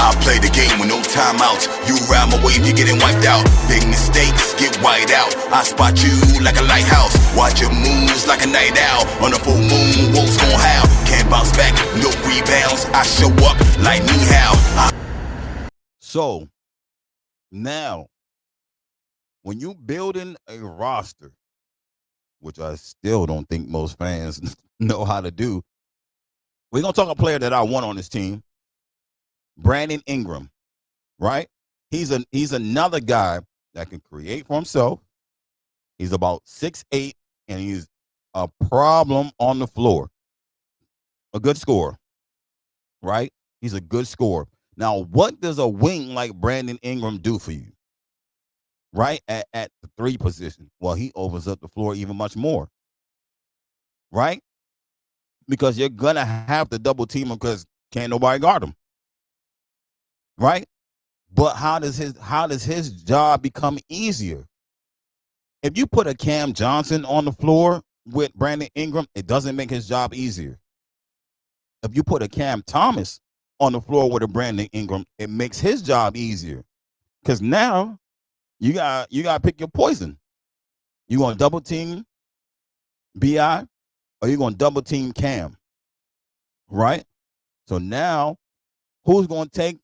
I play the game with no timeouts. You ride my wave, you're getting wiped out. Big mistakes get wiped out. I spot you like a lighthouse. Watch your moves like a night owl. On a full moon, wolves gon' howl. Can't bounce back, no rebounds. I show up like me how. So now, when you building a roster, which I still don't think most fans know how to do, we're gonna talk a player that I want on this team, Brandon Ingram, right? He's another guy that can create for himself. He's about 6'8", and he's a problem on the floor. A good scorer, right? He's a good scorer. Now, what does a wing like Brandon Ingram do for you, right? At the 3 position? Well, he opens up the floor even much more, right? Because you're going to have to double team him because can't nobody guard him, right? But how does his job become easier? If you put a Cam Johnson on the floor with Brandon Ingram, it doesn't make his job easier. If you put a Cam Thomas on the floor with a Brandon Ingram, it makes his job easier. Because now you got to pick your poison. You going to double team BI or you going to double team Cam, right? So now who's going to take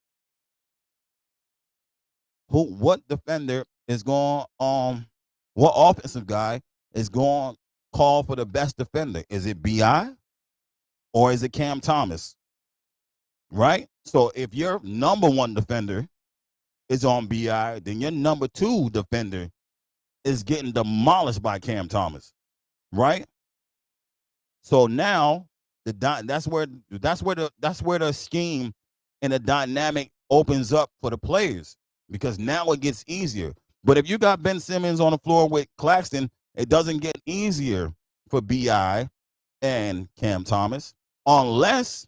what defender is going what offensive guy is going to call for the best defender? Is it BI or is it Cam Thomas? Right? So if your number 1 defender is on BI, then your number 2 defender is getting demolished by Cam Thomas. Right? So now that's where the scheme and the dynamic opens up for the players, because now it gets easier. But if you got Ben Simmons on the floor with Claxton, it doesn't get easier for BI and Cam Thomas unless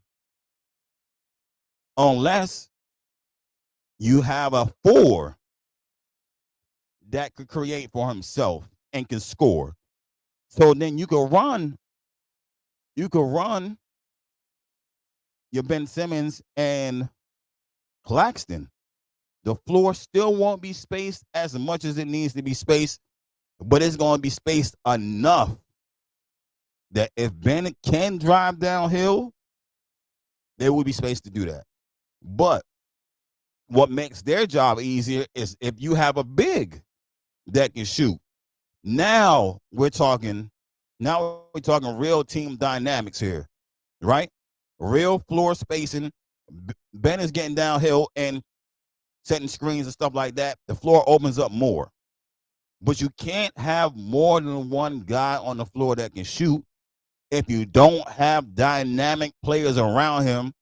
you have a 4 that could create for himself and can score. So then you could run your Ben Simmons and Claxton. The floor still won't be spaced as much as it needs to be spaced, but it's going to be spaced enough that if Ben can drive downhill, there will be space to do that. But what makes their job easier is if you have a big that can shoot. Now we're talking real team dynamics here, right? Real floor spacing. Ben is getting downhill and setting screens and stuff like that. The floor opens up more. But you can't have more than 1 guy on the floor that can shoot if you don't have dynamic players around him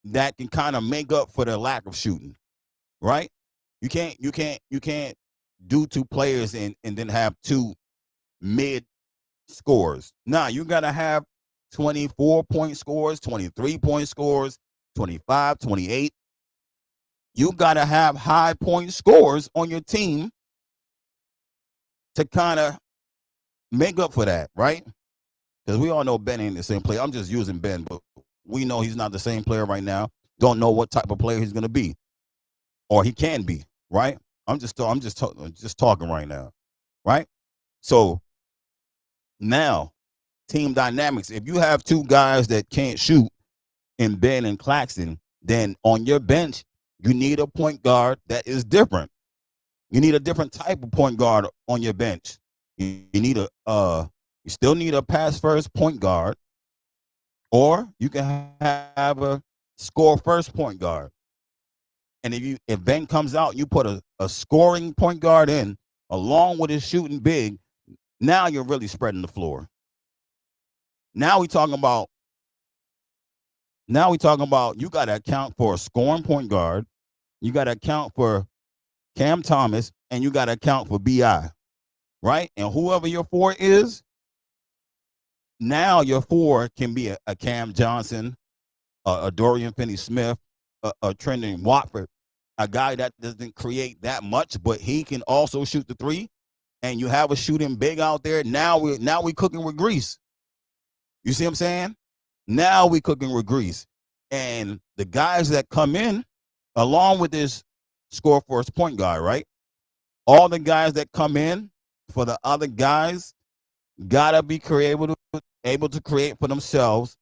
that can kind of make up for the lack of shooting, right? You can't do 2 players and then have 2 mid scores. Nah, you got to have 24-point scores, 23-point scores, 25, 28. You got to have high point scores on your team to kind of make up for that, right? Because we all know Ben ain't the same player. I'm just using Ben, but we know he's not the same player right now. Don't know what type of player he's going to be, or he can be, right? I'm just talking right now, right? So now, team dynamics. If you have 2 guys that can't shoot in Ben and Claxton, then on your bench you need a point guard that is different. You need a different type of point guard on your bench. You still need a pass first point guard, or you can have a score first point guard. And if Ben comes out, you put a scoring point guard in along with his shooting big, now you're really spreading the floor. Now we talking about you got to account for a scoring point guard, you got to account for Cam Thomas, and you got to account for BI, right? And whoever your 4 is, now your 4 can be a Cam Johnson, a Dorian Finney-Smith, a Trendon Watford, a guy that doesn't create that much, but he can also shoot the 3. And you have a shooting big out there. Now we cooking with grease. You see what I'm saying? Now we cooking with grease. And the guys that come in along with this score first point guard, right? All the guys that come in for the other guys gotta be able to create for themselves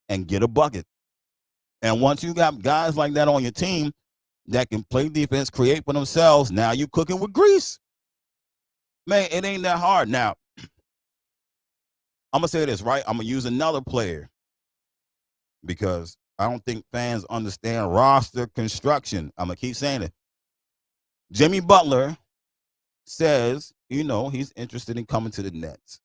and get a bucket. And once you got guys like that on your team that can play defense, create for themselves, now you cooking with grease. Man, it ain't that hard. Now, I'm gonna say this, right? I'm gonna use another player because I don't think fans understand roster construction. I'm gonna keep saying it. Jimmy Butler says, he's interested in coming to the Nets.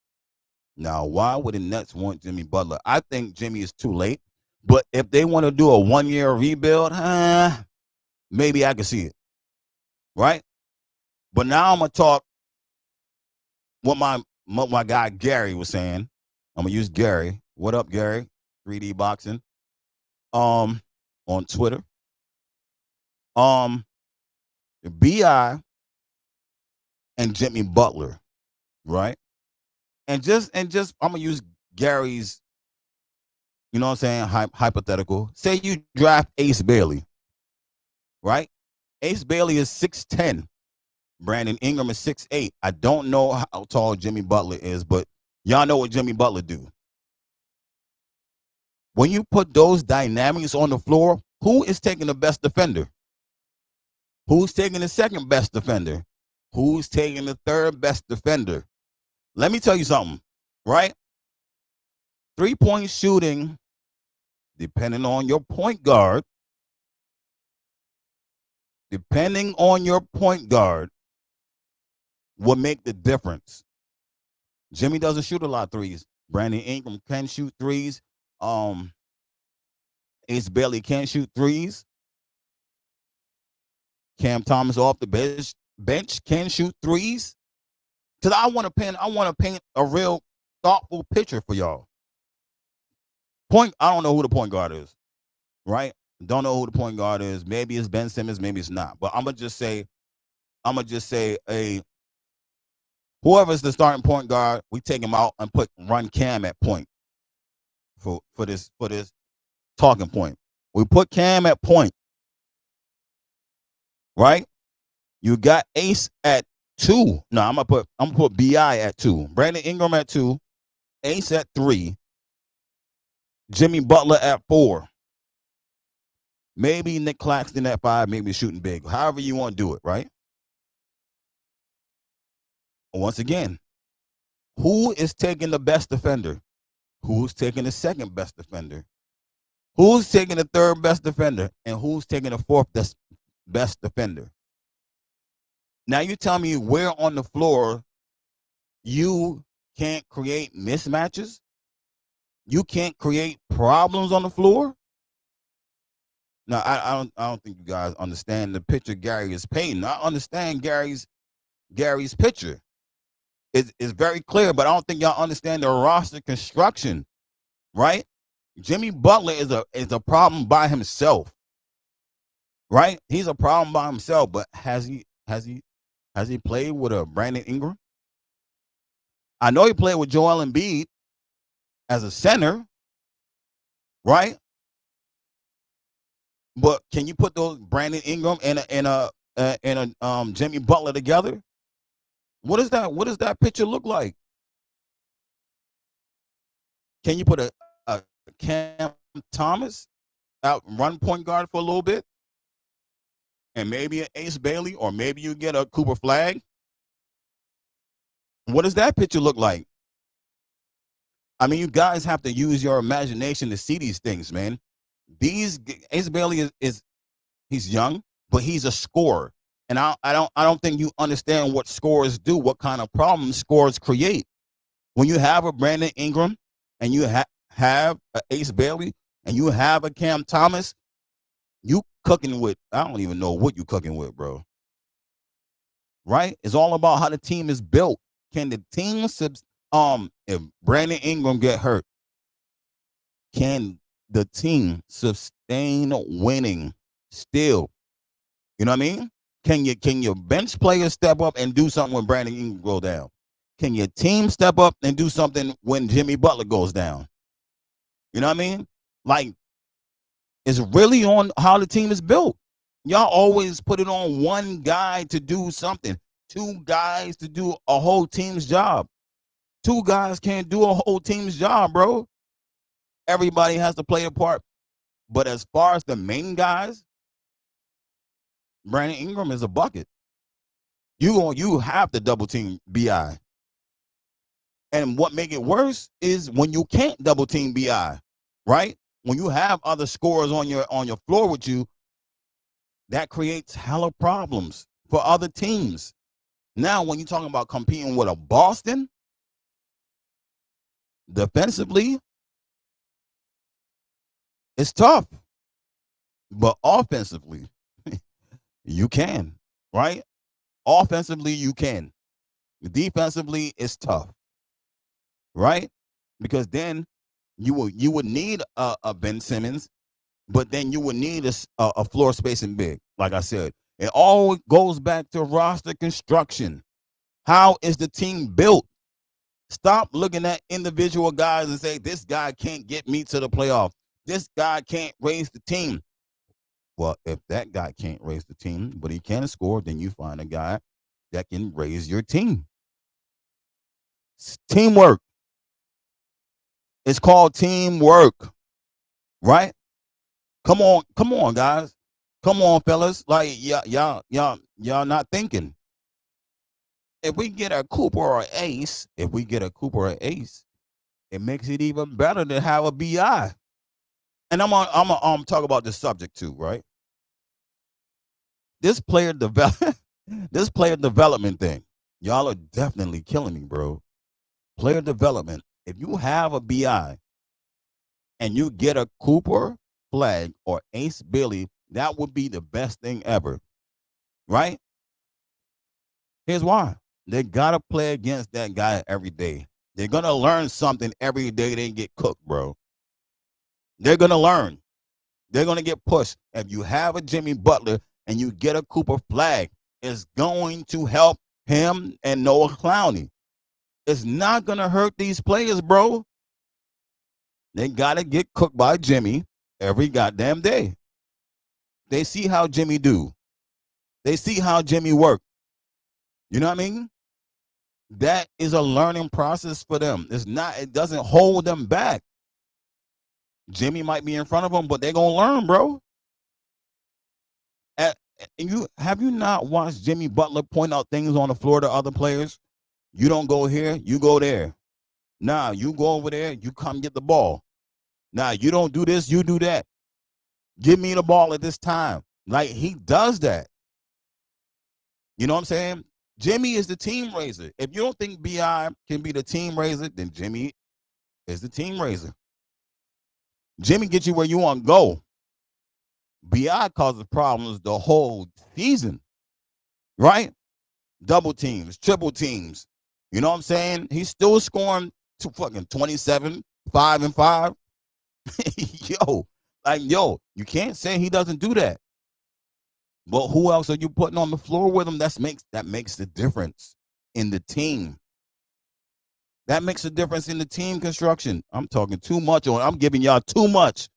Now, why would the Nets want Jimmy Butler? I think Jimmy is too late. But if they want to do a 1-year rebuild, maybe I can see it. Right? But now I'm going to talk what my guy Gary was saying. I'm going to use Gary. What up, Gary? 3D Boxing. On Twitter. B.I. and Jimmy Butler, right? And just I'm gonna use Gary's, you know what I'm saying, hypothetical. Say you draft Ace Bailey, right? Ace Bailey is 6'10". Brandon Ingram is 6'8". I don't know how tall Jimmy Butler is, but y'all know what Jimmy Butler do. When you put those dynamics on the floor, who is taking the best defender? Who's taking the second best defender? Who's taking the third best defender? Let me tell you something, right? 3-point shooting, depending on your point guard, will make the difference. Jimmy doesn't shoot a lot of threes. Brandon Ingram can shoot threes. Ace Bailey can't shoot threes. Cam Thomas off the bench can shoot threes. Because I want to paint a real thoughtful picture for y'all. I don't know who the point guard is, right? Don't know who the point guard is. Maybe it's Ben Simmons, maybe it's not. But I'm gonna just say whoever's the starting point guard, we take him out and run Cam at point for this talking point. We put Cam at point, right? You got Ace at 2. No, I'm gonna put B.I. at 2. Brandon Ingram at 2. Ace at 3. Jimmy Butler at 4. Maybe Nick Claxton at 5. Maybe shooting big. However you want to do it, right? Once again, who is taking the best defender? Who's taking the second best defender? Who's taking the third best defender? And who's taking the fourth best defender? Now you tell me where on the floor you can't create mismatches? You can't create problems on the floor? Now I don't think you guys understand the picture Gary is painting. I understand Gary's picture. It's very clear, but I don't think y'all understand the roster construction, right? Jimmy Butler is a problem by himself, right? He's a problem by himself, but has he played with a Brandon Ingram? I know he played with Joel Embiid as a center, right? But can you put those Brandon Ingram and a Jimmy Butler together? What does that picture look like? Can you put a Cam Thomas out run point guard for a little bit? And maybe an Ace Bailey, or maybe you get a Cooper Flag? What does that picture look like? I mean, you guys have to use your imagination to see these things, man. Ace Bailey he's young, but he's a scorer. And I don't think you understand what scorers do, what kind of problems scorers create. When you have a Brandon Ingram and you have a Ace Bailey and you have a Cam Thomas, you cooking with, I don't even know what you cooking with, bro. Right? It's all about how the team is built. Can the team if Brandon Ingram get hurt, can the team sustain winning still? You know what I mean? Can your bench players step up and do something when Brandon Ingram go down? Can your team step up and do something when Jimmy Butler goes down? You know what I mean? Like, it's really on how the team is built. Y'all always put it on one guy to do something, two guys to do a whole team's job. Two guys can't do a whole team's job, bro. Everybody has to play a part. But as far as the main guys, Brandon Ingram is a bucket. You have to double team BI. And what make it worse is when you can't double team BI, right? When you have other scorers on your floor with you, that creates hella problems for other teams. Now, when you're talking about competing with a Boston, defensively, it's tough. But offensively, you can, right? Offensively, you can. Defensively, it's tough, right? Because then you would need a Ben Simmons, but then you would need a floor spacing big. Like I said, it all goes back to roster construction. How is the team built? Stop looking at individual guys and say, this guy can't get me to the playoff. This guy can't raise the team. Well, if that guy can't raise the team, but he can score, then you find a guy that can raise your team. It's teamwork. It's called teamwork, right? Come on, guys. Come on, fellas. Like y'all not thinking. If we get a Cooper or Ace, it makes it even better to have a BI. And I'm talk about this subject too, right? This player development thing. Y'all are definitely killing me, bro. Player development. If you have a BI and you get a Cooper, Flag, or Ace Billy, that would be the best thing ever, right? Here's why. They got to play against that guy every day. They're going to learn something every day they get cooked, bro. They're going to learn. They're going to get pushed. If you have a Jimmy Butler and you get a Cooper Flag, it's going to help him and Noah Clowney. It's not going to hurt these players, bro. They got to get cooked by Jimmy every goddamn day. They see how Jimmy do. They see how Jimmy work. You know what I mean? That is a learning process for them. It doesn't hold them back. Jimmy might be in front of them, but they're going to learn, bro. Have you not watched Jimmy Butler point out things on the floor to other players? You don't go here, you go there. Nah, you go over there, you come get the ball. Nah, you don't do this, you do that. Give me the ball at this time. Like, he does that. You know what I'm saying? Jimmy is the team raiser. If you don't think BI can be the team raiser, then Jimmy is the team raiser. Jimmy gets you where you want to go. BI causes problems the whole season, right? Double teams, triple teams. You know what I'm saying? He's still scoring fucking 27, 5 and 5. yo, you can't say he doesn't do that. But who else are you putting on the floor with him? That makes the difference in the team. That makes a difference in the team construction. I'm talking too much on. I'm giving y'all too much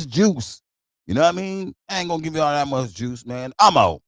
juice. You know what I mean? I ain't gonna give y'all that much juice, man. I'm out.